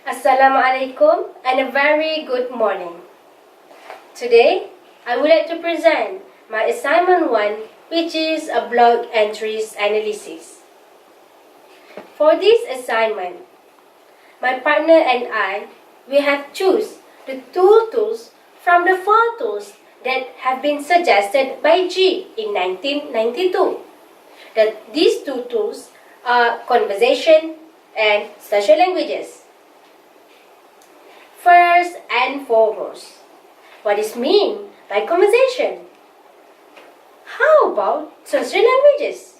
Assalamualaikum and a very good morning. Today, I would like to present my assignment 1, which is a blog entries analysis. For this assignment, my partner and I, we have choose the two tools from the 4 tools that have been suggested by G in 1992. These 2 tools are conversation and social languages. First and foremost, what is meant by conversation? How about social languages?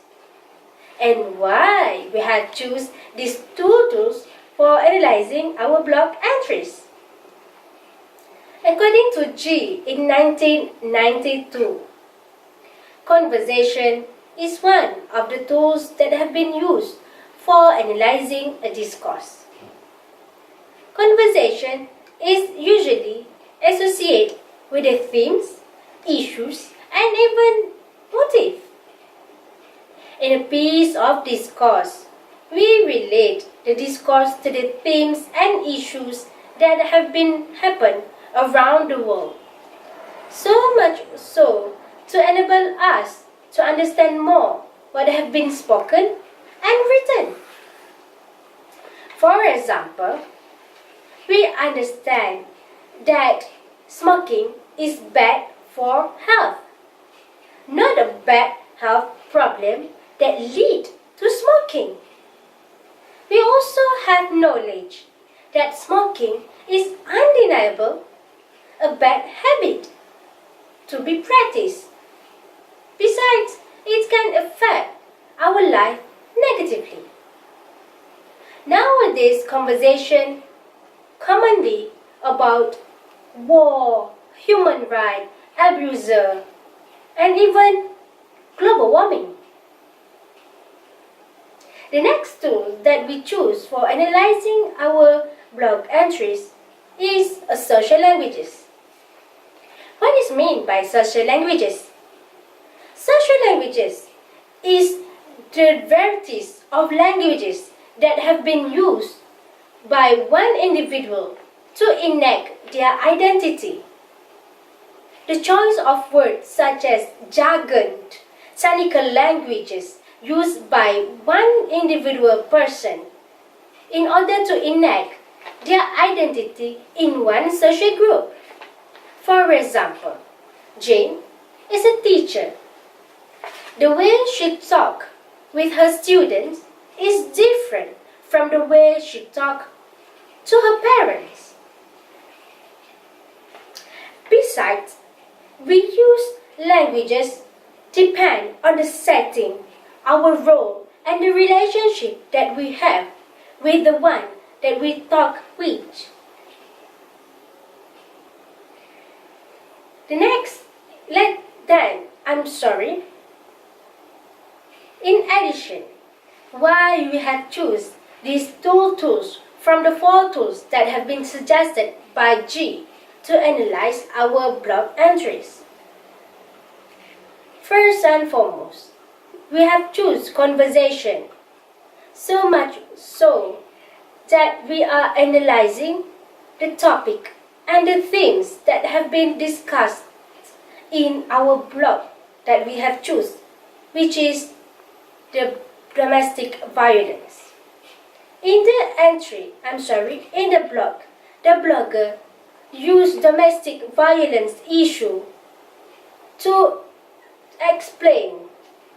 And why we have choose these 2 tools for analyzing our blog entries? According to G in 1992, conversation is one of the tools that have been used for analyzing a discourse. Conversation is usually associated with the themes, issues, and even motive. In a piece of discourse, we relate the discourse to the themes and issues that have been happened around the world. So much so to enable us to understand more what have been spoken and written. For example, we understand that smoking is bad for health, not a bad health problem that lead to smoking. We also have knowledge that smoking is undeniable a bad habit to be practiced. Besides, it can affect our life negatively. Nowadays, conversation commonly about war, human rights, abuser, and even global warming. The next tool that we choose for analyzing our blog entries is social languages. What is meant by social languages? Social languages is the varieties of languages that have been used by one individual to enact their identity. The choice of words such as jargon, technical languages used by one individual person in order to enact their identity in one social group. For example, Jane is a teacher. The way she talks with her students is different from the way she talks to her parents. Besides, we use languages depend on the setting, our role, and the relationship that we have with the one that we talk with. In addition, why we have choose these 2 tools from the 4 tools that have been suggested by G to analyze our blog entries. First and foremost, we have choose conversation, so much so that we are analyzing the topic and the things that have been discussed in our blog that we have choose, which is the domestic violence. In the blog, the blogger used domestic violence issue to explain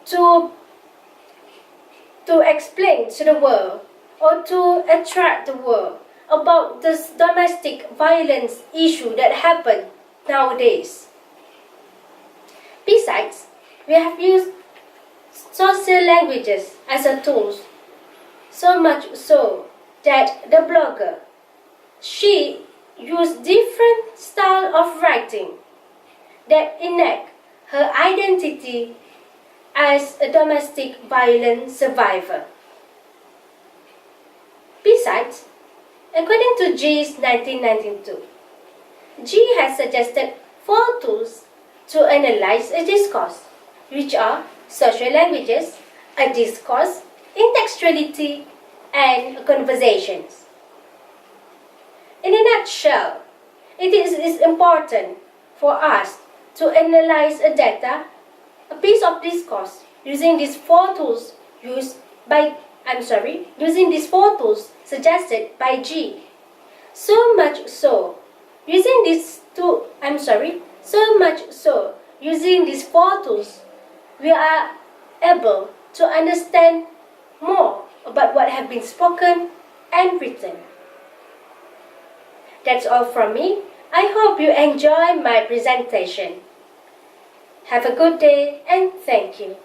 to the world or to attract the world about this domestic violence issue that happen nowadays. Besides, we have used social languages as a tool, so much so that the blogger, she used different style of writing that enact her identity as a domestic violence survivor. Besides, according to G's 1992, G has suggested 4 tools to analyze a discourse, which are social languages, a discourse, intertextuality, and conversations. In a nutshell, it is important for us to analyze a data, a piece of discourse, using these four tools using these four tools suggested by G. So much so, using these four tools, we are able to understand more about what have been spoken and written. That's all from me. I hope you enjoy my presentation. Have a good day and thank you.